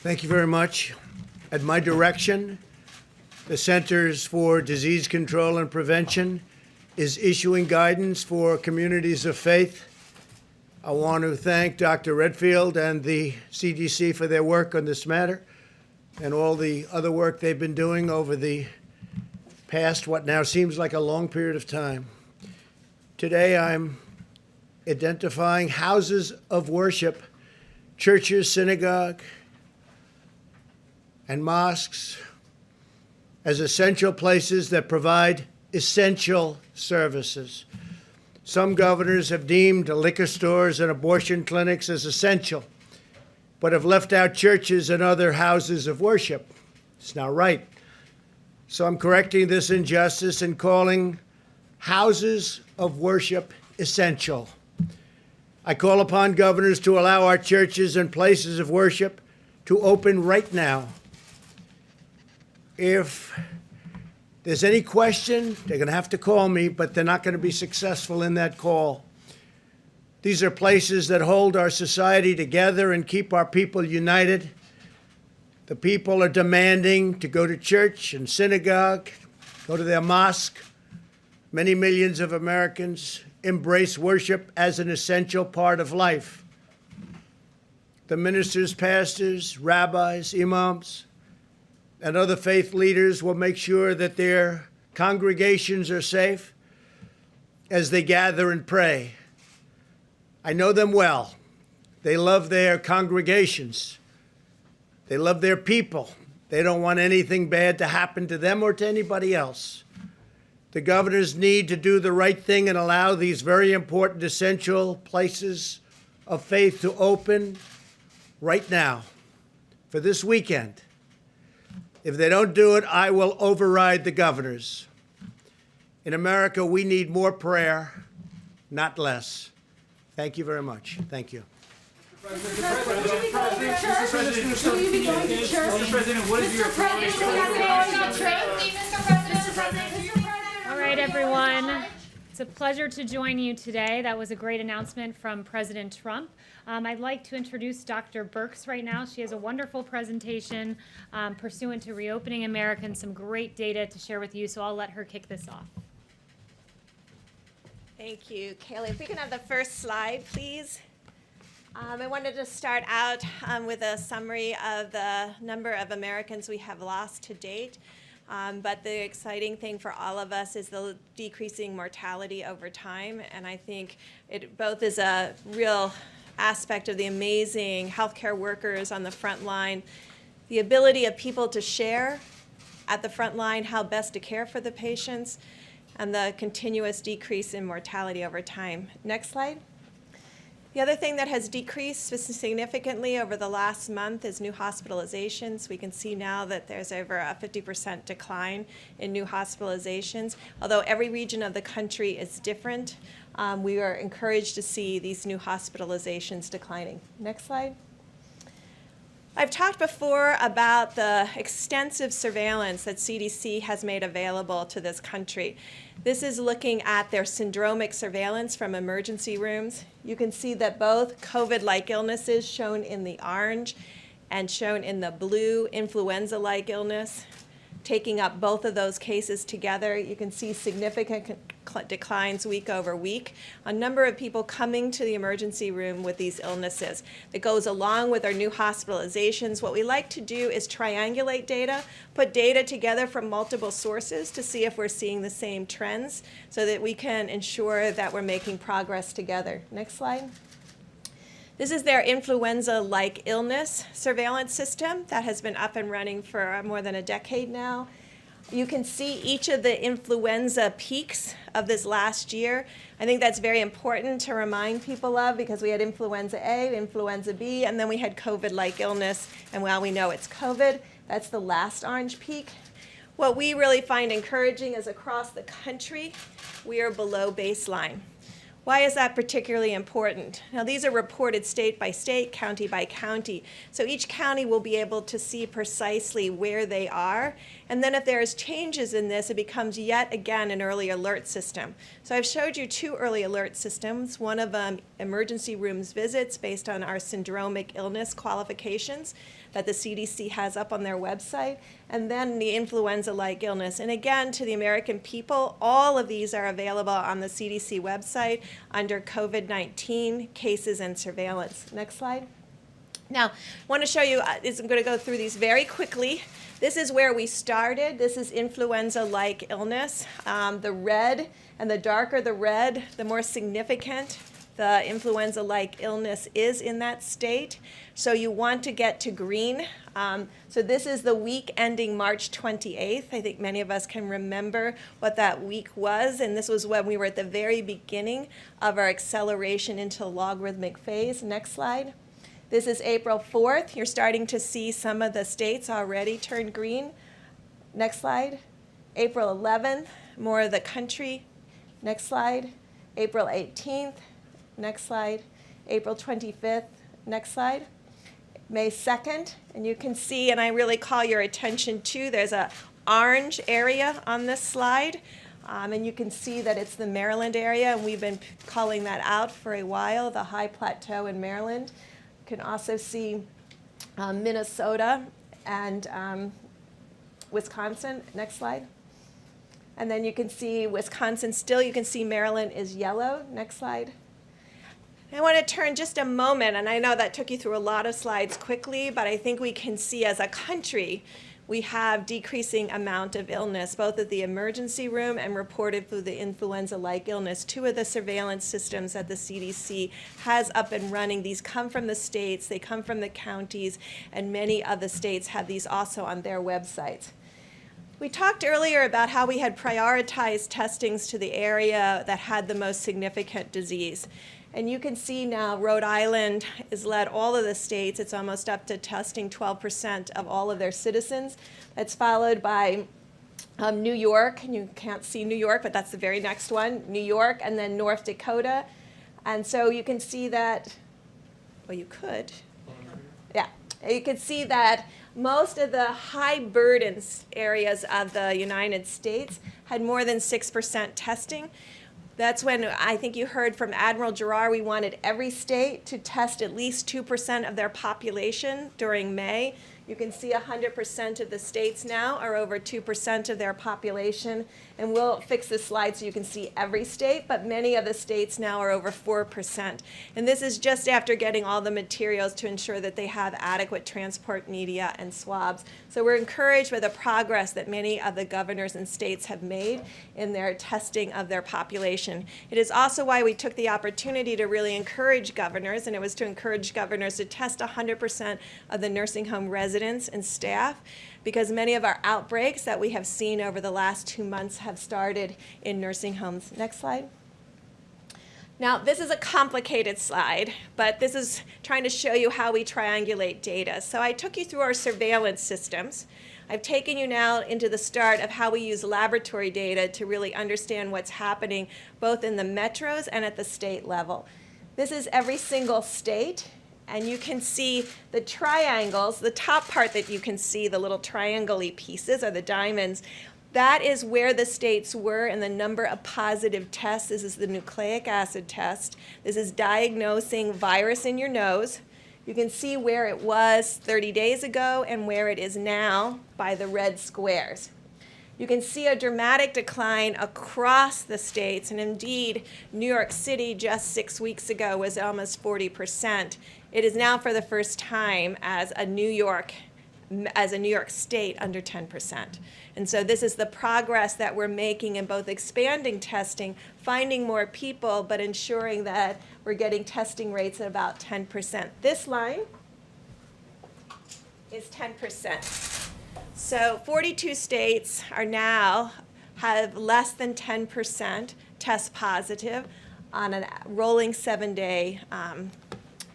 Thank you very much. At my direction, the Centers for Disease Control and Prevention is issuing guidance for communities of faith. I want to thank Dr. Redfield and the CDC for their work on this matter and all the other work they've been doing over the past, what now seems like a long period of time. Today, I'm identifying houses of worship, churches, synagogue, and mosques as essential places that provide essential services. Some governors have deemed liquor stores and abortion clinics as essential, but have left out churches and other houses of worship. It's not right. So I'm correcting this injustice and calling houses of worship essential. I call upon governors to allow our churches and places of worship to open right now. If there's any question, they're going to have to call me, but they're not going to be successful in that call. These are places that hold our society together and keep our people united. The people are demanding to go to church and synagogue, go to their mosque. Many millions of Americans embrace worship as an essential part of life. The ministers, pastors, rabbis, imams, and other faith leaders will make sure that their congregations are safe as they gather and pray. I know them well. They love their congregations. They love their people. They don't want anything bad to happen to them or to anybody else. The governors need to do the right thing and allow these very important, essential places of faith to open right now for this weekend. If they don't do it, I will override the governors. In America, we need more prayer, not less. Thank you very much. Thank you. Mr. President, what is your All right, everyone. It's a pleasure to join you today. That was a great announcement from President Trump. I'd like to introduce Dr. Birx right now. She has a wonderful presentation pursuant to Reopening America and some great data to share with you, so I'll let her kick this off. Thank you, Kayla. If we can have the first slide, please. I wanted to start out with a summary of the number of Americans we have lost to date. But the exciting thing for all of us is the decreasing mortality over time. And I think it both is a real aspect of the amazing healthcare workers on the front line, the ability of people to share at the front line how best to care for the patients, and the continuous decrease in mortality over time. Next slide. The other thing that has decreased significantly over the last month is new hospitalizations. We can see now that there's over a 50% decline in new hospitalizations. Although every region of the country is different, we are encouraged to see these new hospitalizations declining. Next slide. I've talked before about the extensive surveillance that CDC has made available to this country. This is looking at their syndromic surveillance from emergency rooms. You can see that both COVID-like illnesses, shown in the orange and shown in the blue, influenza-like illness, taking up both of those cases together, you can see significant declines week over week. A number of people coming to the emergency room with these illnesses. That goes along with our new hospitalizations. What we like to do is triangulate data, put data together from multiple sources to see if we're seeing the same trends so that we can ensure that we're making progress together. Next slide. This is their influenza-like illness surveillance system that has been up and running for more than a decade now. You can see each of the influenza peaks of this last year. I think that's very important to remind people of because we had influenza A, influenza B, and then we had COVID-like illness. And while we know it's COVID, that's the last orange peak. What we really find encouraging is across the country, we are below baseline. Why is that particularly important? Now, these are reported state by state, county by county. So each county will be able to see precisely where they are. And then if there's changes in this, it becomes yet again an early alert system. So I've showed you two early alert systems, one of them emergency rooms visits based on our syndromic illness qualifications. that the CDC has up on their website, and then the influenza-like illness. And again, to the American people, all of these are available on the CDC website under COVID-19 cases and surveillance. Next slide. Now, I want to show you, I'm going to go through these very quickly. This is where we started. This is influenza-like illness. The red, and the darker the red, the more significant the influenza-like illness is in that state. So you want to get to green. So this is the week ending March 28th. I think many of us can remember what that week was, and this was when we were at the very beginning of our acceleration into logarithmic phase. Next slide. This is April 4th. You're starting to see some of the states already turn green. Next slide. April 11th, more of the country. Next slide. April 18th. Next slide. April 25th. Next slide. May 2nd, and you can see, and I really call your attention to, there's an orange area on this slide, and you can see that it's the Maryland area, and we've been calling that out for a while, the high plateau in Maryland. You can also see Minnesota and Wisconsin. Next slide. And then you can see Wisconsin still. You can see Maryland is yellow. Next slide. I want to turn just a moment, and I know that took you through a lot of slides quickly, but I think we can see as a country we have decreasing amount of illness, both at the emergency room and reported through the influenza-like illness. Two of the surveillance systems that the CDC has up and running, these come from the states, they come from the counties, and many of the states have these also on their websites. We talked earlier about how we had prioritized testings to the area that had the most significant disease. And you can see now Rhode Island has led all of the states. It's almost up to testing 12% of all of their citizens. That's followed by New York, and you can't see New York, but that's the very next one, New York, and then North Dakota. And so you can see that, well, you could. Yeah, you can see that most of the high burden areas of the United States had more than 6% testing. That's when I think you heard from Admiral Giroir, we wanted every state to test at least 2% of their population during May. You can see 100% of the states now are over 2% of their population. And we'll fix this slide so you can see every state, but many of the states now are over 4%. And this is just after getting all the materials to ensure that they have adequate transport media and swabs. So we're encouraged by the progress that many of the governors and states have made in their testing of their population. It is also why we took the opportunity to really encourage governors, and it was to encourage governors to test 100% of the nursing home residents and staff, because many of our outbreaks that we have seen over the last 2 months have started in nursing homes. Next slide. Now, this is a complicated slide, but this is trying to show you how we triangulate data. So I took you through our surveillance systems. I've taken you now into the start of how we use laboratory data to really understand what's happening both in the metros and at the state level. This is every single state. And you can see the triangles, the top part that you can see, the little triangle-y pieces are the diamonds. That is where the states were in the number of positive tests. This is the nucleic acid test. This is diagnosing virus in your nose. You can see where it was 30 days ago and where it is now by the red squares. You can see a dramatic decline across the states, and indeed, New York City just 6 weeks ago was almost 40%. It is now for the first time as a New York State under 10%. And so this is the progress that we're making in both expanding testing, finding more people, but ensuring that we're getting testing rates at about 10%. This line is 10%. So 42 states are now have less than 10% test positive on a rolling 7-day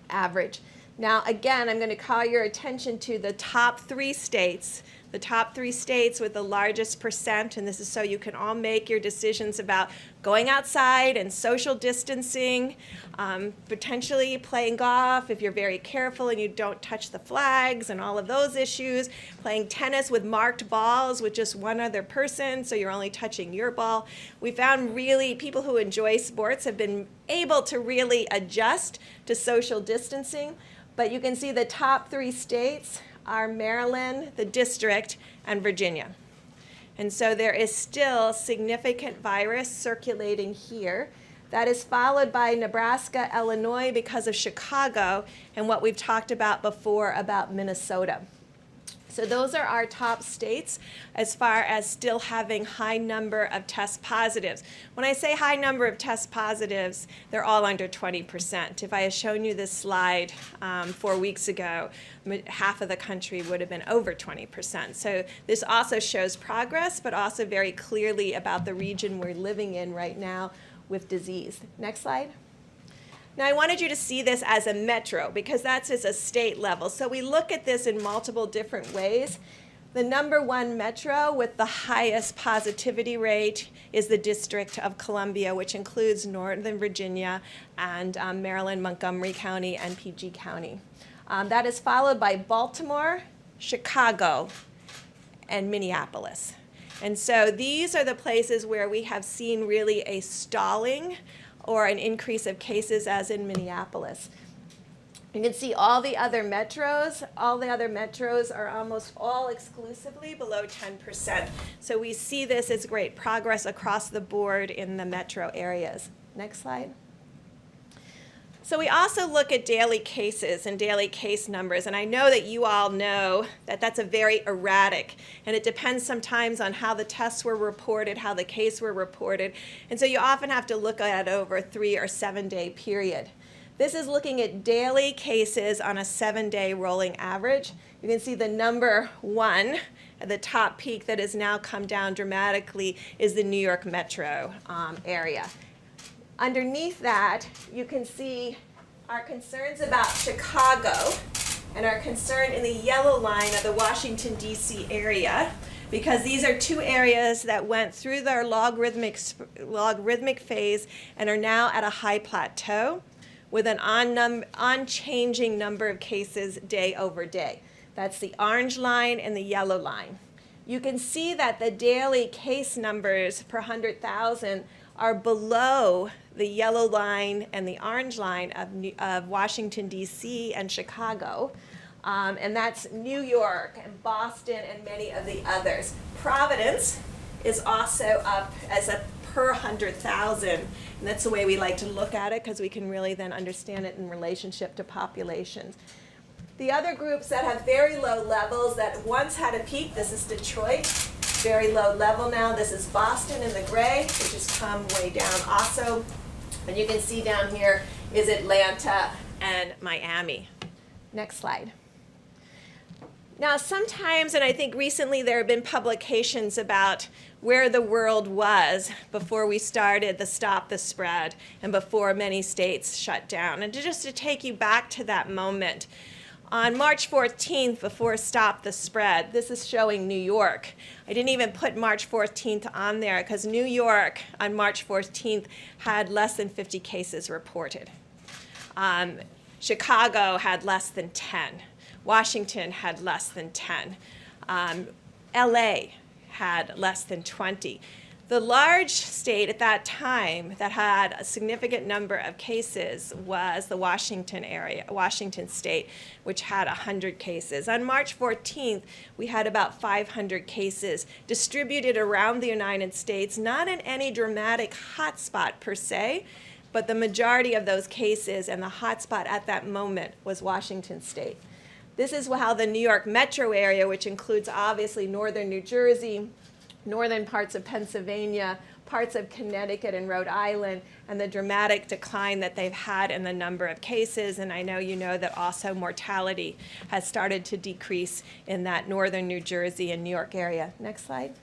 average. Now, again, I'm going to call your attention to the top 3 states. The top 3 states with the largest percent, and this is so you can all make your decisions about going outside and social distancing, potentially playing golf if you're very careful and you don't touch the flags and all of those issues, playing tennis with marked balls with just one other person, so you're only touching your ball. We found really people who enjoy sports have been able to really adjust to social distancing, but you can see the top 3 states are Maryland, the district, and Virginia. And so there is still significant virus circulating here. That is followed by Nebraska, Illinois because of Chicago, and what we've talked about before about Minnesota. So those are our top states as far as still having high number of test positives. When I say high number of test positives, they're all under 20%. If I had shown you this slide 4 weeks ago, half of the country would have been over 20%. So this also shows progress, but also very clearly about the region we're living in right now with disease. Next slide. Now, I wanted you to see this as a metro because that's just a state level. So we look at this in multiple different ways. The number one metro with the highest positivity rate is the District of Columbia, which includes Northern Virginia and Maryland, Montgomery County, and PG County. That is followed by Baltimore, Chicago, and Minneapolis. And so these are the places where we have seen really a stalling or an increase of cases, as in Minneapolis. You can see all the other metros are almost all exclusively below 10%. So we see this as great progress across the board in the metro areas. Next slide. So we also look at daily cases and daily case numbers, and I know that you all know that that's a very erratic, and it depends sometimes on how the tests were reported, how the case were reported, and so you often have to look at it over a 3 or 7 day period. This is looking at daily cases on a 7-day rolling average. You can see the number one at the top peak that has now come down dramatically is the New York metro area. Underneath that, you can see our concerns about Chicago and our concern in the yellow line of the Washington, D.C. area, because these are two areas that went through their logarithmic phase and are now at a high plateau with an unchanging number of cases day over day. That's the orange line and the yellow line. You can see that the daily case numbers per 100,000 are below the yellow line and the orange line of Washington, D.C. and Chicago. And that's New York and Boston and many of the others. Providence is also up as a per 100,000. And that's the way we like to look at it because we can really then understand it in relationship to populations. The other groups that have very low levels that once had a peak, this is Detroit, very low level now. This is Boston in the gray, which has come way down also. And you can see down here is Atlanta and Miami. Next slide. Now, sometimes, and I think recently there have been publications about where the world was before we started the Stop the Spread and before many states shut down. And just to take you back to that moment, on March 14th, before Stop the Spread, this is showing New York. I didn't even put March 14th on there because New York on March 14th had less than 50 cases reported. Chicago had less than 10. Washington had less than 10. LA had less than 20. The large state at that time that had a significant number of cases was the Washington area, Washington state, which had 100 cases. On March 14th, we had about 500 cases distributed around the United States, not in any dramatic hotspot per se, but the majority of those cases and the hotspot at that moment was Washington state. This is how the New York metro area, which includes obviously northern New Jersey, northern parts of Pennsylvania, parts of Connecticut and Rhode Island, and the dramatic decline that they've had in the number of cases. And I know you know that also mortality has started to decrease in that northern New Jersey and New York area. Next slide.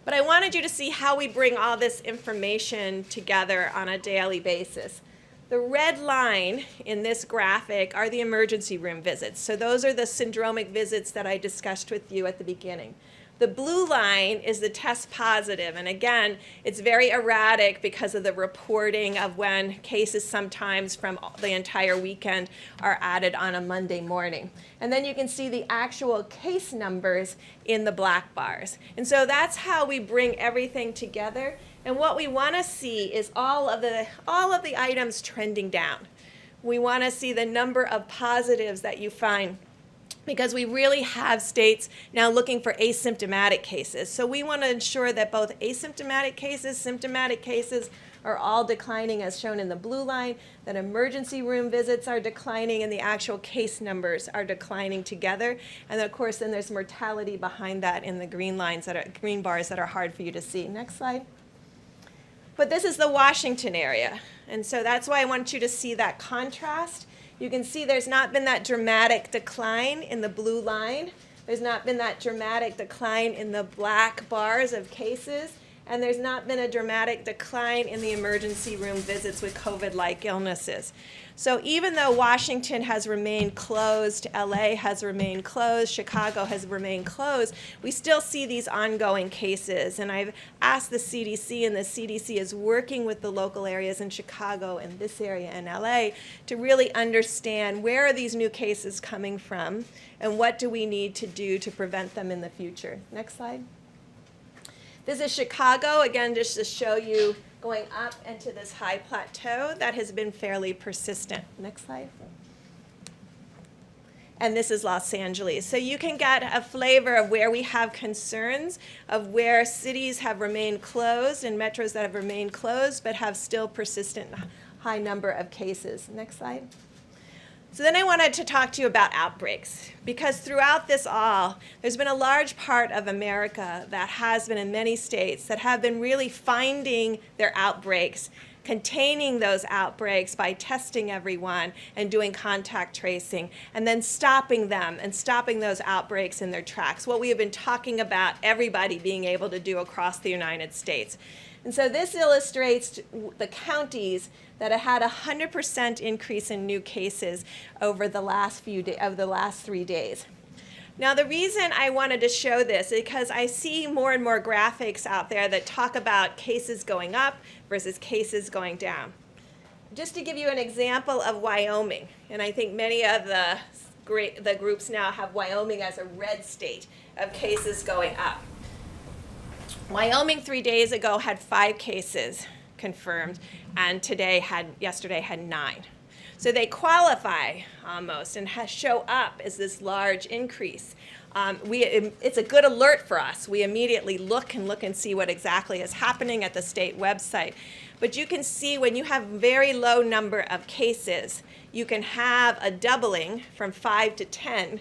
But I wanted you to see how we bring all this information together on a daily basis. The red line in this graphic are the emergency room visits. So those are the syndromic visits that I discussed with you at the beginning. The blue line is the test positive, and again, it's very erratic because of the reporting of when cases sometimes from the entire weekend are added on a Monday morning. And then you can see the actual case numbers in the black bars. And so that's how we bring everything together. And what we want to see is all of the items trending down. We want to see the number of positives that you find because we really have states now looking for asymptomatic cases. So we want to ensure that both asymptomatic cases, symptomatic cases are all declining as shown in the blue line, that emergency room visits are declining and the actual case numbers are declining together. And then of course then there's mortality behind that in the green lines that are green bars that are hard for you to see. Next slide. But this is the Washington area. And so that's why I want you to see that contrast. You can see there's not been that dramatic decline in the blue line. There's not been that dramatic decline in the black bars of cases. And there's not been a dramatic decline in the emergency room visits with COVID-like illnesses. So even though Washington has remained closed, LA has remained closed, Chicago has remained closed, we still see these ongoing cases. And I've asked the CDC, and the CDC is working with the local areas in Chicago and this area in LA to really understand where are these new cases coming from and what do we need to do to prevent them in the future. Next slide. This is Chicago, again, just to show you going up into this high plateau that has been fairly persistent. Next slide. And this is Los Angeles. So you can get a flavor of where we have concerns, of where cities have remained closed and metros that have remained closed but have still persistent high number of cases. Next slide. So then I wanted to talk to you about outbreaks, because throughout this all, there's been a large part of America that has been in many states that have been really finding their outbreaks, containing those outbreaks by testing everyone and doing contact tracing, and then stopping them and stopping those outbreaks in their tracks, what we have been talking about everybody being able to do across the United States. And so this illustrates the counties that have had a 100% increase in new cases over the last 3 days. Now the reason I wanted to show this is because I see more and more graphics out there that talk about cases going up versus cases going down. Just to give you an example of Wyoming, and I think many of the groups now have Wyoming as a red state of cases going up. Wyoming 3 days ago had 5 cases confirmed, and yesterday had 9. So they qualify almost and show up as this large increase. It's a good alert for us. We immediately look and see what exactly is happening at the state website. But you can see when you have very low number of cases, you can have a doubling from 5 to 10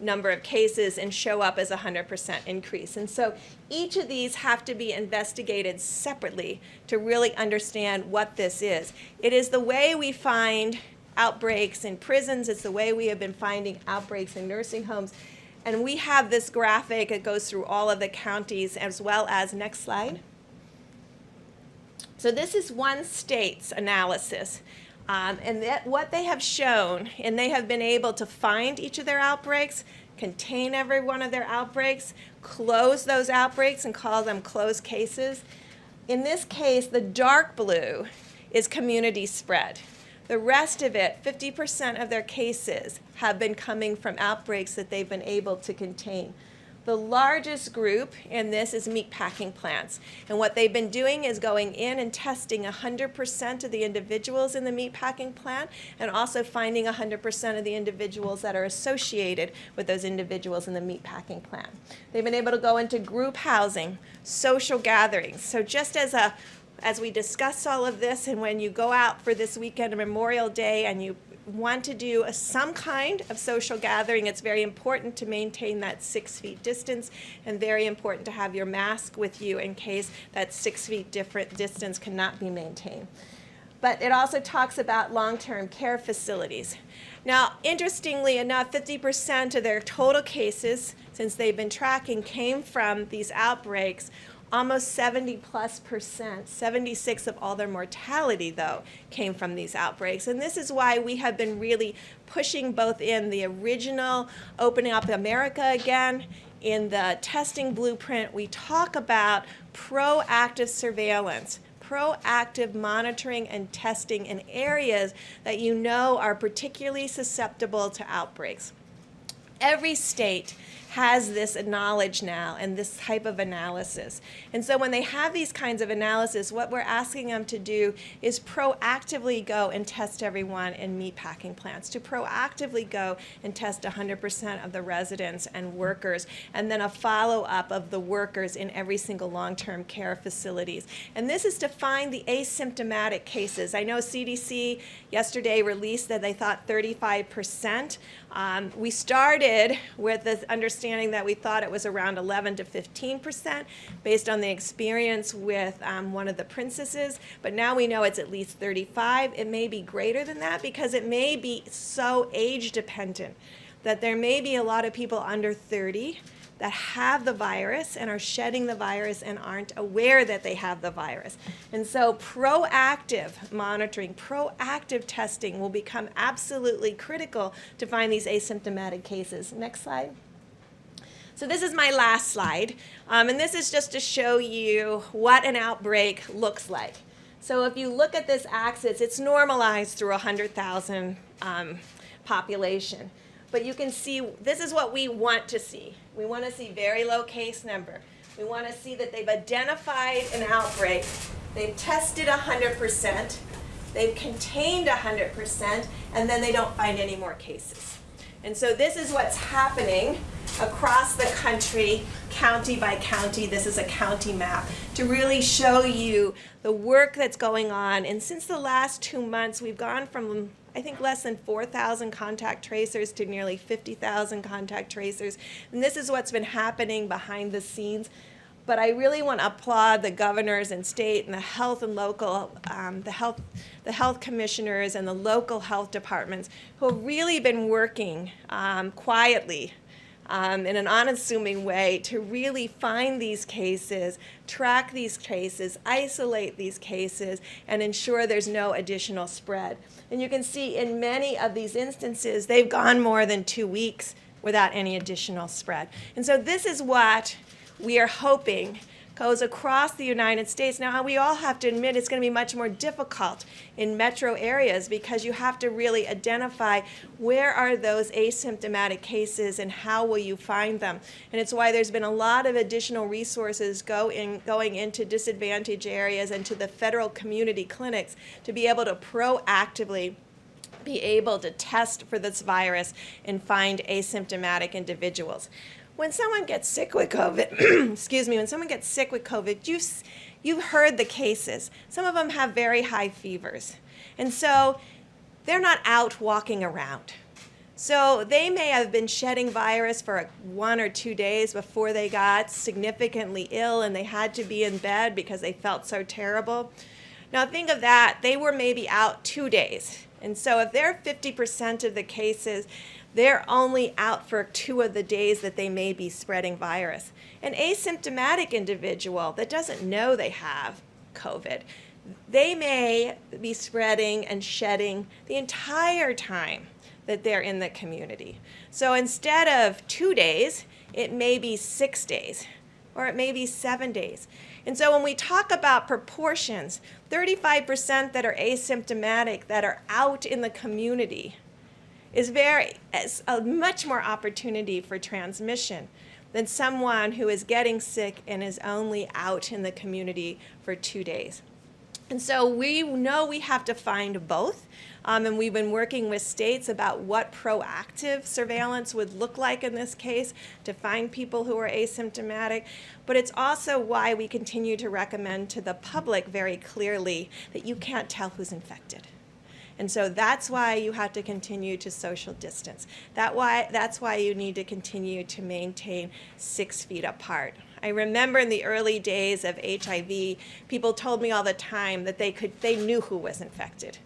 number of cases and show up as a 100% increase. And so each of these have to be investigated separately to really understand what this is. It is the way we find outbreaks in prisons. It's the way we have been finding outbreaks in nursing homes. And we have this graphic that goes through all of the counties as well as, next slide. So this is one state's analysis. And what they have shown, and they have been able to find each of their outbreaks, contain every one of their outbreaks, close those outbreaks and call them closed cases. In this case, the dark blue is community spread. The rest of it, 50% of their cases, have been coming from outbreaks that they've been able to contain. The largest group in this is meatpacking plants. And what they've been doing is going in and testing 100% of the individuals in the meatpacking plant and also finding 100% of the individuals that are associated with those individuals in the meatpacking plant. They've been able to go into group housing, social gatherings. So just as we discuss all of this, and when you go out for this weekend, Memorial Day, and you want to do some kind of social gathering, it's very important to maintain that 6 feet distance and very important to have your mask with you in case that 6 feet different distance cannot be maintained. But it also talks about long-term care facilities. Now, interestingly enough, 50% of their total cases, since they've been tracking, came from these outbreaks. Almost 70+%, 76 of all their mortality, though, came from these outbreaks. And this is why we have been really pushing both in the original Opening Up America Again, in the testing blueprint, we talk about proactive surveillance, proactive monitoring and testing in areas that you know are particularly susceptible to outbreaks. Every state has this knowledge now and this type of analysis. And so when they have these kinds of analysis, what we're asking them to do is proactively go and test everyone in meatpacking plants, to proactively go and test 100% of the residents and workers, and then a follow-up of the workers in every single long-term care facilities. And this is to find the asymptomatic cases. I know CDC yesterday released that they thought 35%. We started with the understanding that we thought it was around 11 to 15% based on the experience with one of the princesses, but now we know it's at least 35. It may be greater than that because it may be so age dependent that there may be a lot of people under 30 that have the virus and are shedding the virus and aren't aware that they have the virus. And so proactive monitoring, proactive testing will become absolutely critical to find these asymptomatic cases. Next slide. So this is my last slide, and this is just to show you what an outbreak looks like. So if you look at this axis, it's normalized through 100,000 population. But you can see this is what we want to see. We want to see very low case number. We want to see that they've identified an outbreak. They've tested 100%. They've contained 100%, and then they don't find any more cases. And so this is what's happening across the country, county by county. This is a county map to really show you the work that's going on. And since the last 2 months, we've gone from, I think, less than 4,000 contact tracers to nearly 50,000 contact tracers. And this is what's been happening behind the scenes. But I really want to applaud the governors and state and the health and local, the health commissioners and the local health departments who have really been working quietly in an unassuming way to really find these cases, track these cases, isolate these cases, and ensure there's no additional spread. And you can see in many of these instances, they've gone more than 2 weeks without any additional spread. And so this is what we are hoping goes across the United States. Now, we all have to admit it's going to be much more difficult in metro areas because you have to really identify where are those asymptomatic cases and how will you find them. And it's why there's been a lot of additional resources going into disadvantaged areas and to the federal community clinics to be able to proactively be able to test for this virus and find asymptomatic individuals. When someone gets sick with COVID, excuse me, when someone gets sick with COVID, you've heard the cases. Some of them have very high fevers. And so they're not out walking around. So they may have been shedding virus for 1 or 2 days before they got significantly ill and they had to be in bed because they felt so terrible. Now think of that. They were maybe out 2 days. And so if they're 50% of the cases, they're only out for 2 of the days that they may be spreading virus. An asymptomatic individual that doesn't know they have COVID, they may be spreading and shedding the entire time that they're in the community. So instead of 2 days, it may be 6 days, or it may be 7 days. And so when we talk about proportions, 35% that are asymptomatic that are out in the community is a much more opportunity for transmission than someone who is getting sick and is only out in the community for 2 days. And so we know we have to find both, and we've been working with states about what proactive surveillance would look like in this case to find people who are asymptomatic. But it's also why we continue to recommend to the public very clearly that you can't tell who's infected. And so that's why you have to continue to social distance. That's why you need to continue to maintain 6 feet apart. I remember in the early days of HIV, people told me all the time that they knew who was infected.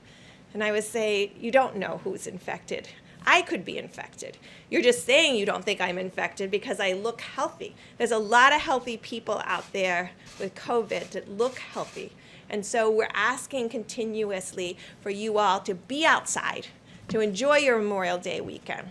And I would say, you don't know who's infected. I could be infected. You're just saying you don't think I'm infected because I look healthy. There's a lot of healthy people out there with COVID that look healthy. And so we're asking continuously for you all to be outside, to enjoy your Memorial Day weekend,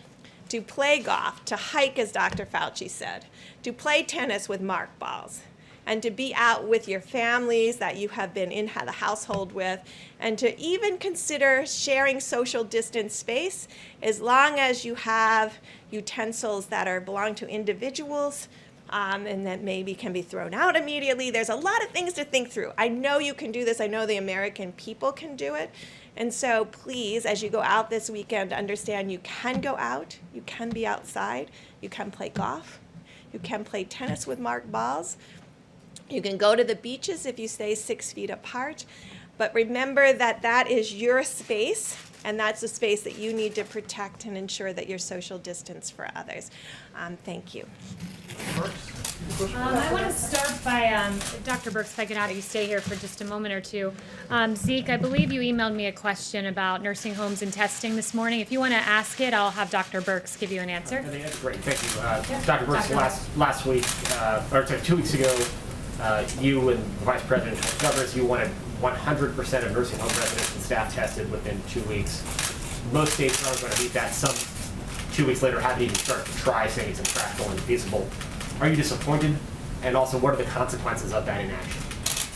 to play golf, to hike, as Dr. Fauci said, to play tennis with mark balls, and to be out with your families that you have been in the household with, and to even consider sharing social distance space as long as you have utensils that belong to individuals and that maybe can be thrown out immediately. There's a lot of things to think through. I know you can do this. I know the American people can do it. And so please, as you go out this weekend, understand you can go out, you can be outside, you can play golf, you can play tennis with marked balls, you can go to the beaches if you stay 6 feet apart. But remember that that is your space, and that's a space that you need to protect and ensure that you're social distance for others. Thank you. I want to start by, Dr. Birx, if I could have you stay here for just a moment or two. Zeke, I believe you emailed me a question about nursing homes and testing this morning. If you want to ask it, I'll have Dr. Birx give you an answer. I think that's great. Thank you. Dr. Birx, last week, or sorry, 2 weeks ago, you and the Vice President of Governors, you wanted 100% of nursing home residents and staff tested within 2 weeks. Most states aren't going to meet that. Some 2 weeks later haven't even started to try, saying it's impractical and feasible. Are you disappointed? And also, what are the consequences of that inaction?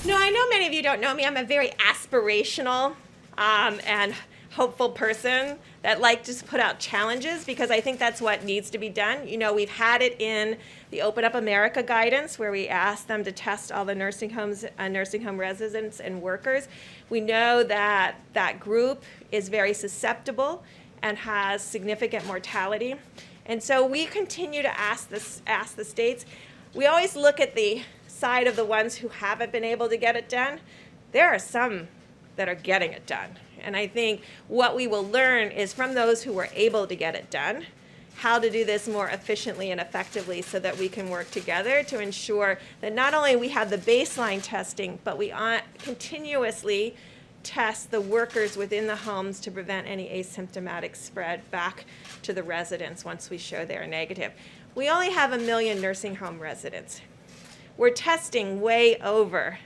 No, I know many of you don't know me. I'm a very aspirational and hopeful person that like to put out challenges because I think that's what needs to be done. You know, we've had it in the Open Up America guidance where we asked them to test all the nursing homes, nursing home residents and workers. We know that that group is very susceptible and has significant mortality. And so we continue to ask the states. We always look at the side of the ones who haven't been able to get it done. There are some that are getting it done. And I think what we will learn is from those who were able to get it done, how to do this more efficiently and effectively so that we can work together to ensure that not only we have the baseline testing, but we continuously test the workers within the homes to prevent any asymptomatic spread back to the residents once we show they're negative. We only have 1 million nursing home residents. We're testing way over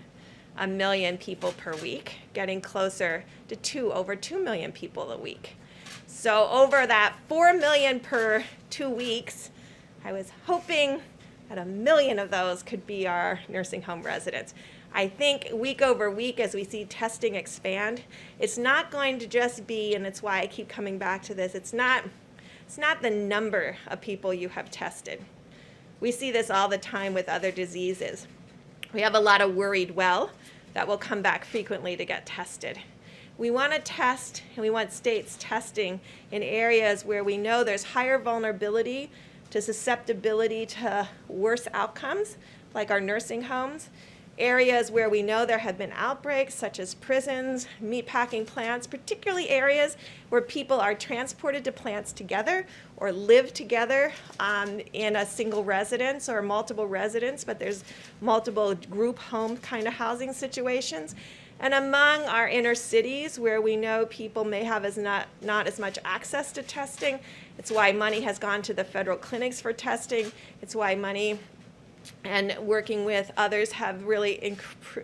1 million people per week, getting closer to over 2 million people a week. So over that 4 million per 2 weeks, I was hoping that 1 million of those could be our nursing home residents. I think week over week as we see testing expand, it's not going to just be, and it's why I keep coming back to this, it's not the number of people you have tested. We see this all the time with other diseases. We have a lot of worried well that will come back frequently to get tested. We want to test, and we want states testing in areas where we know there's higher vulnerability to susceptibility to worse outcomes, like our nursing homes, areas where we know there have been outbreaks, such as prisons, meatpacking plants, particularly areas where people are transported to plants together or live together in a single residence or multiple residents, but there's multiple group home kind of housing situations. And among our inner cities where we know people may have not as much access to testing, it's why money has gone to the federal clinics for testing. It's why money and working with others have really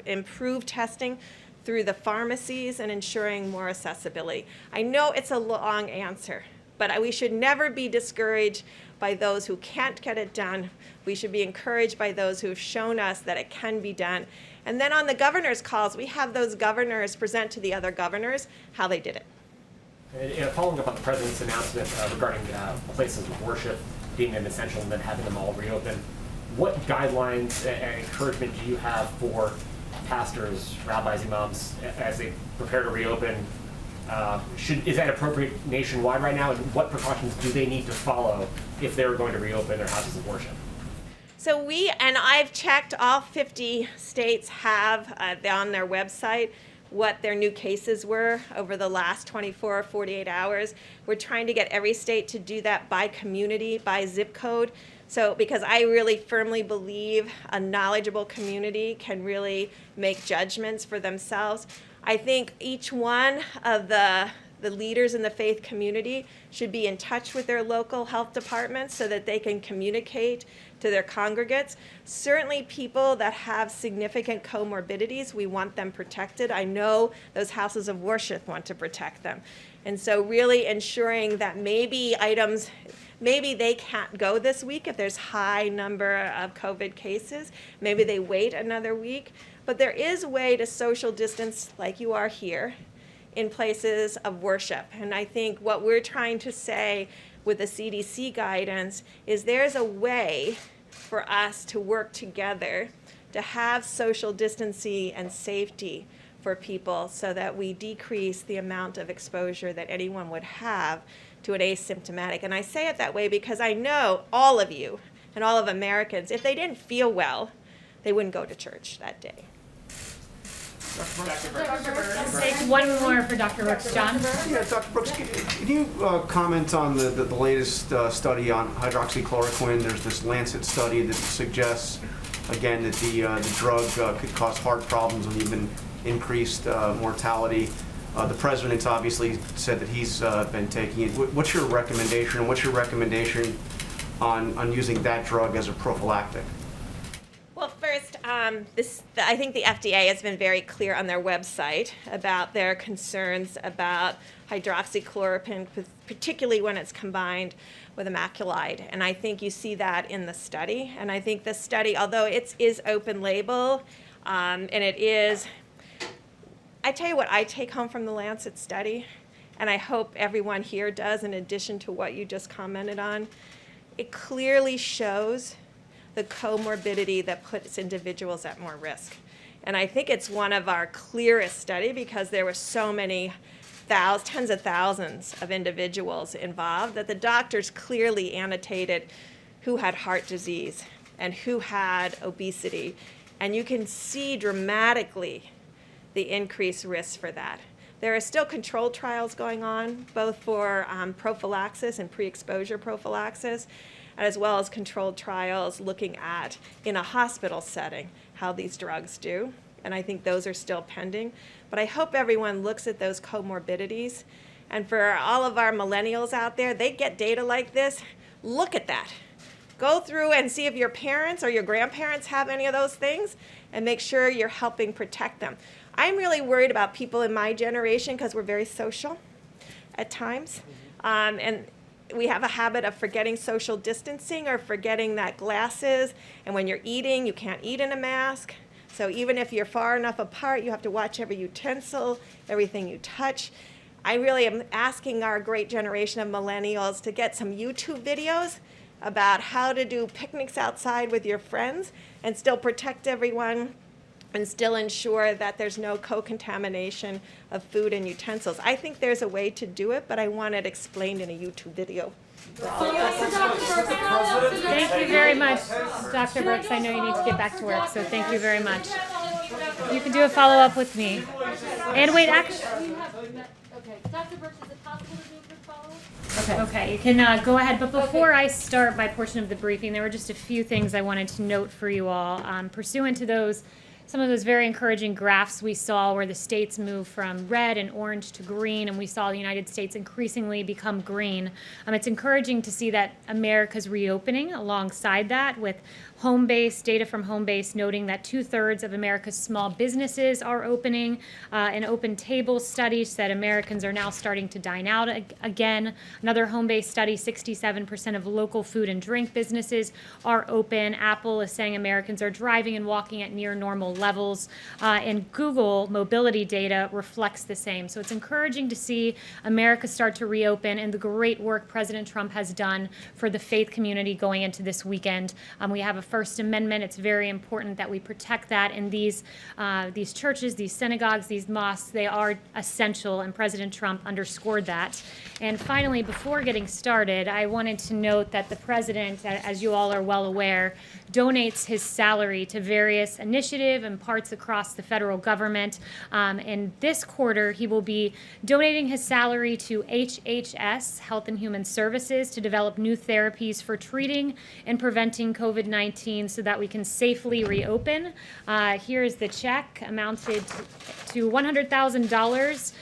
improved testing through the pharmacies and ensuring more accessibility. I know it's a long answer, but we should never be discouraged by those who can't get it done. We should be encouraged by those who have shown us that it can be done. And then on the governor's calls, we have those governors present to the other governors how they did it. And following up on the president's announcement regarding places of worship being an essential and then having them all reopen, what guidelines and encouragement do you have for pastors, rabbis, imams as they prepare to reopen? Is that appropriate nationwide right now? And what precautions do they need to follow if they're going to reopen their houses of worship? So I've checked, all 50 states have on their website what their new cases were over the last 24 or 48 hours. We're trying to get every state to do that by community, by zip code. So because I really firmly believe a knowledgeable community can really make judgments for themselves. I think each one of the leaders in the faith community should be in touch with their local health departments so that they can communicate to their congregates. Certainly people that have significant comorbidities, we want them protected. I know those houses of worship want to protect them. And so really ensuring that maybe they can't go this week if there's high number of COVID cases. Maybe they wait another week. But there is a way to social distance like you are here in places of worship. And I think what we're trying to say with the CDC guidance is there's a way for us to work together to have social distancing and safety for people so that we decrease the amount of exposure that anyone would have to an asymptomatic. And I say it that way because I know all of you and all of Americans, if they didn't feel well, they wouldn't go to church that day. Take one more for Dr. Brooks. John? Yeah, Dr. Brooks, can you comment on the latest study on hydroxychloroquine? There's this Lancet study that suggests, again, that the drug could cause heart problems and even increased mortality. The president's obviously said that he's been taking it. What's your recommendation? And what's your recommendation on using that drug as a prophylactic? Well, first, I think the FDA has been very clear on their website about their concerns about hydroxychloroquine, particularly when it's combined with a macrolide. And I think you see that in the study. And I think the study, although it is open label, and it is, I tell you what I take home from the Lancet study, and I hope everyone here does in addition to what you just commented on, it clearly shows the comorbidity that puts individuals at more risk. And I think it's one of our clearest study because there were so many tens of thousands of individuals involved that the doctors clearly annotated who had heart disease and who had obesity. And you can see dramatically the increased risk for that. There are still controlled trials going on, both for prophylaxis and pre-exposure prophylaxis, as well as controlled trials looking at, in a hospital setting, how these drugs do. And I think those are still pending. But I hope everyone looks at those comorbidities. And for all of our millennials out there, they get data like this. Look at that. Go through and see if your parents or your grandparents have any of those things and make sure you're helping protect them. I'm really worried about people in my generation because we're very social at times. And we have a habit of forgetting social distancing or forgetting that glasses, and when you're eating, you can't eat in a mask. So even if you're far enough apart, you have to watch every utensil, everything you touch. I really am asking our great generation of millennials to get some YouTube videos about how to do picnics outside with your friends and still protect everyone and still ensure that there's no co-contamination of food and utensils. I think there's a way to do it, but I want it explained in a YouTube video. Thank you very much, Dr. Brooks. I know you need to get back to work, so thank you very much. You can do a follow-up with me. And wait, actually... Okay, Dr. Brooks, is it possible to do a quick follow-up? Okay, you can go ahead. But before I start my portion of the briefing, there were just a few things I wanted to note for you all. Pursuant to some of those very encouraging graphs we saw where the states moved from red and orange to green, and we saw the United States increasingly become green. It's encouraging to see that America's reopening alongside that, with data from Homebase noting that 2/3 of America's small businesses are opening. An Open Table study said Americans are now starting to dine out again. Another Homebase study, 67% of local food and drink businesses are open. Apple is saying Americans are driving and walking at near normal levels. And Google mobility data reflects the same. So it's encouraging to see America start to reopen and the great work President Trump has done for the faith community going into this weekend. We have a First Amendment. It's very important that we protect that. And these churches, these synagogues, these mosques, they are essential, and President Trump underscored that. And finally, before getting started, I wanted to note that the president, as you all are well aware, donates his salary to various initiatives and parts across the federal government. In this quarter, he will be donating his salary to HHS, Health and Human Services, to develop new therapies for treating and preventing COVID-19 so that we can safely reopen. Here is the check, amounted to $100,000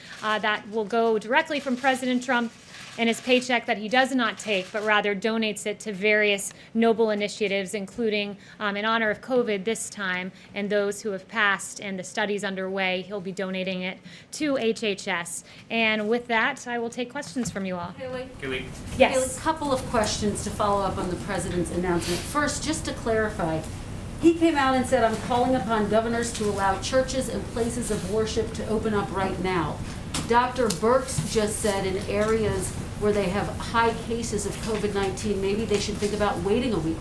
that will go directly from President Trump and his paycheck that he does not take, but rather donates it to various noble initiatives, including in honor of COVID this time and those who have passed and the studies underway. He'll be donating it to HHS. And with that, I will take questions from you all. Haley? Yes. A couple of questions to follow up on the president's announcement. First, just to clarify, he came out and said, I'm calling upon governors to allow churches and places of worship to open up right now. Dr. Birx just said in areas where they have high cases of COVID-19, maybe they should think about waiting a week.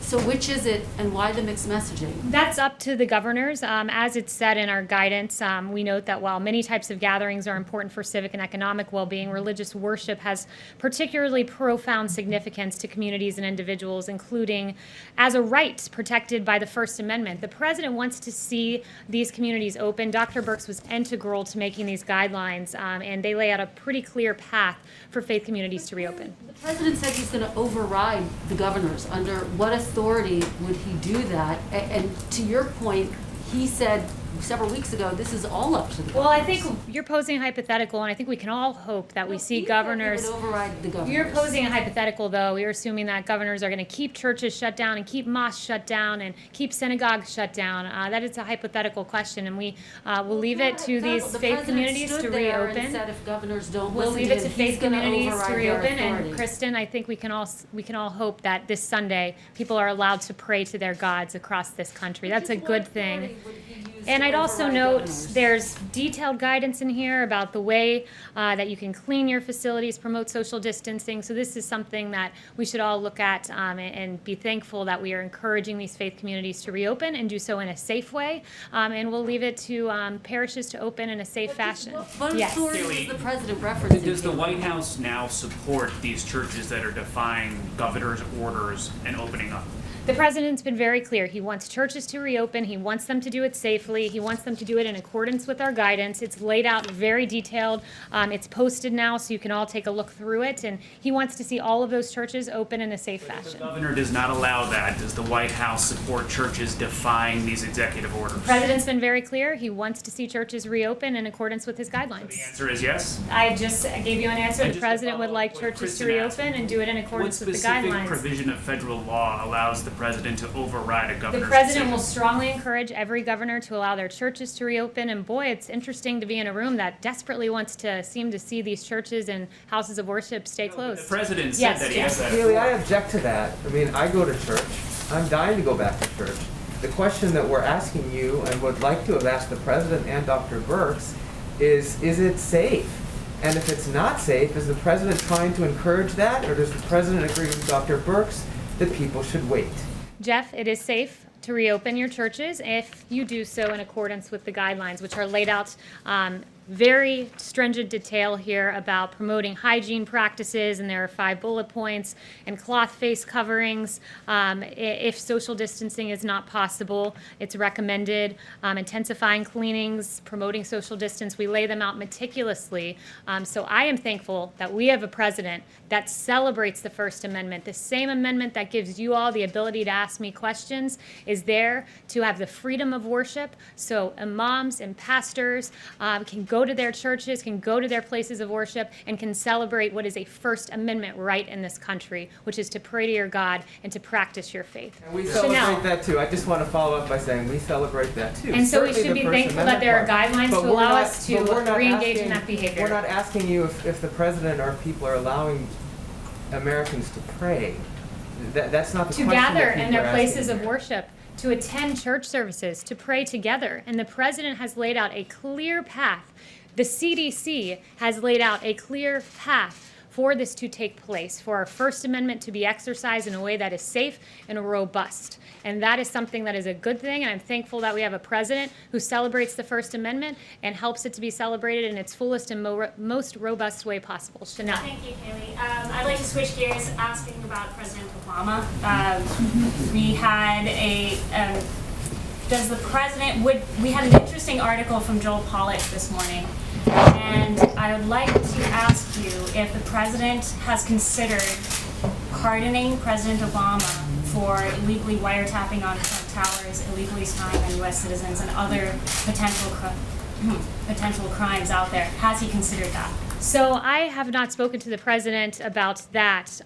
So which is it, and why the mixed messaging? That's up to the governors. As it's said in our guidance, we note that while many types of gatherings are important for civic and economic well-being, religious worship has particularly profound significance to communities and individuals, including as a right protected by the First Amendment. The president wants to see these communities open. Dr. Birx was integral to making these guidelines, and they lay out a pretty clear path for faith communities to reopen. The president said he's going to override the governors. Under what authority would he do that? And to your point, he said several weeks ago, this is all up to the governors. Well, I think you're posing a hypothetical, and I think we can all hope that we see He said he governors. would override the governors. You're posing a hypothetical, though. You're assuming that governors are going to keep churches shut down and keep mosques shut down and keep synagogues shut down. That is a hypothetical question, and we will leave it to these faith communities to The president stood there and reopen. said if governors don't We'll listen leave to it to him, faith he's going to communities to override their reopen. authority. And Kristen, I think we can all hope that this Sunday people are allowed to pray to their gods across this country. That's a good thing. And I'd also note there's detailed guidance in here about the way that you can clean your facilities, promote social distancing. So this is something that we should all look at and be thankful that we are encouraging these faith communities to reopen and do so in a safe way. And we'll leave it to parishes to open in a safe fashion. What Yes. authority is the president referencing? Does the here? White House now support these churches that are defying governor's orders and opening up? The president's been very clear. He wants churches to reopen. He wants them to do it safely. He wants them to do it in accordance with our guidance. It's laid out very detailed. It's posted now, so you can all take a look through it. And he wants to see all of those churches open in a safe The fashion. governor does not allow that. Does the White House support churches defying these executive orders? The president's been very clear. He wants to see churches reopen in accordance with his The guidelines. answer is yes. I just gave you an answer. And The just to president would follow like up what churches to Kristen asked, reopen and do it in What accordance with the specific guidelines. provision of federal law allows the president to override a The governor's president will decision? strongly encourage every governor to allow their churches to reopen. And boy, it's interesting to be in a room that desperately wants to seem to see these churches and houses of worship stay The closed. president said Yes, that he yes. has that Haley, I authority. object to that. I mean, I go to church. I'm dying to go back to church. The question that we're asking you and would like to have asked the president and Dr. Birx is it safe? And if it's not safe, is the president trying to encourage that, or does the president agree with Dr. Birx that people should wait? Jeff, it is safe to reopen your churches if you do so in accordance with the guidelines, which are laid out very stringent detail here about promoting hygiene practices, and there are 5 bullet points, and cloth face coverings. If social distancing is not possible, it's recommended. Intensifying cleanings, promoting social distance, we lay them out meticulously. So I am thankful that we have a president that celebrates the First Amendment. The same amendment that gives you all the ability to ask me questions is there to have the freedom of worship. So imams and pastors can go to their churches, can go to their places of worship, and can celebrate what is a First Amendment right in this country, which is to pray to your God and to practice your faith. And we Chanel. celebrate that too. I just want to follow up by saying we celebrate that too. And so we Certainly should the be First thankful that Amendment there are part. guidelines But to we're allow not- us to but we're not re-engage in asking- that behavior. We're not asking you if the president or people are allowing Americans to pray. That's not the To question gather that in people their are places asking of here. worship, to attend church services, to pray together. And the president has laid out a clear path. The CDC has laid out a clear path for this to take place, for our First Amendment to be exercised in a way that is safe and robust. And that is something that is a good thing, and I'm thankful that we have a president who celebrates the First Amendment and helps it to be celebrated in its fullest and most robust way possible. Chanel. Thank you, Haley. I'd like to switch gears asking about President Obama. We had does the president, we had an interesting article from Joel Pollak this morning, and I would like to ask you if the president has considered pardoning President Obama for illegally wiretapping on Trump Towers, illegally spying on U.S. citizens, and other potential crimes out there. Has he considered that? So I have not spoken to the president about that,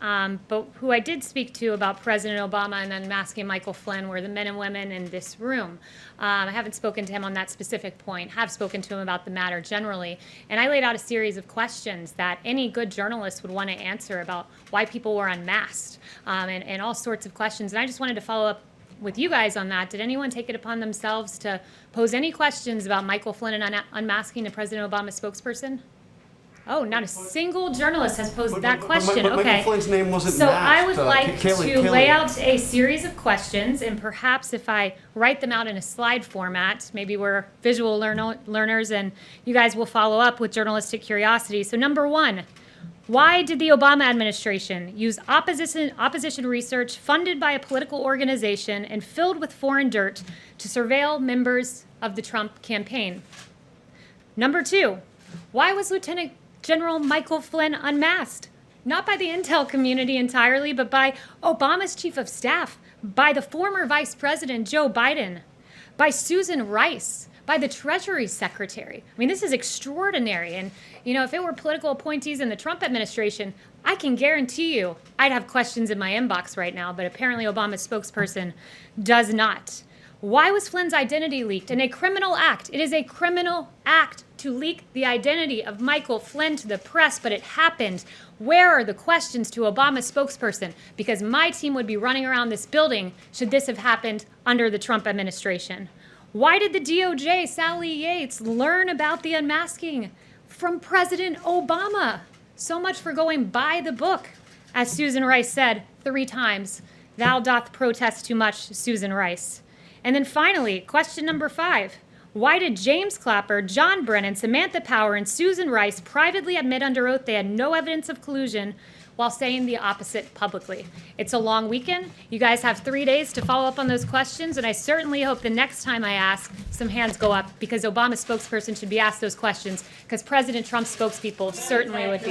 but who I did speak to about President Obama and then asking Michael Flynn were the men and women in this room. I haven't spoken to him on that specific point, have spoken to him about the matter generally, and I laid out a series of questions that any good journalist would want to answer about why people were unmasked, and all sorts of questions. And I just wanted to follow up with you guys on that. Did anyone take it upon themselves to pose any questions about Michael Flynn and unmasking the President Obama spokesperson? Oh, not a single journalist has posed that question. But Okay. Michael Flynn's name wasn't So I masked. would like Kaylee- to lay out a series of questions, and perhaps if I write them out in a slide format, maybe we're visual learners, and you guys will follow up with journalistic curiosity. So number one, why did the Obama administration use opposition research funded by a political organization and filled with foreign dirt to surveil members of the Trump campaign? Number two, why was Lieutenant General Michael Flynn unmasked? Not by the intel community entirely, but by Obama's chief of staff, by the former Vice President Joe Biden, by Susan Rice, by the Treasury Secretary. I mean, this is extraordinary. And, you know, if it were political appointees in the Trump administration, I can guarantee you I'd have questions in my inbox right now, but apparently Obama's spokesperson does not. Why was Flynn's identity leaked? In a criminal act. It is a criminal act to leak the identity of Michael Flynn to the press, but it happened. Where are the questions to Obama's spokesperson? Because my team would be running around this building should this have happened under the Trump administration. Why did the DOJ, Sally Yates, learn about the unmasking from President Obama? So much for going by the book. As Susan Rice said 3 times, thou doth protest too much, Susan Rice. And then finally, question number 5. Why did James Clapper, John Brennan, Samantha Power, and Susan Rice privately admit under oath they had no evidence of collusion while saying the opposite publicly? It's a long weekend. You guys have 3 days to follow up on those questions, and I certainly hope the next time I ask, some hands go up, because Obama's spokesperson should be asked those questions, because President Trump's spokespeople certainly would be.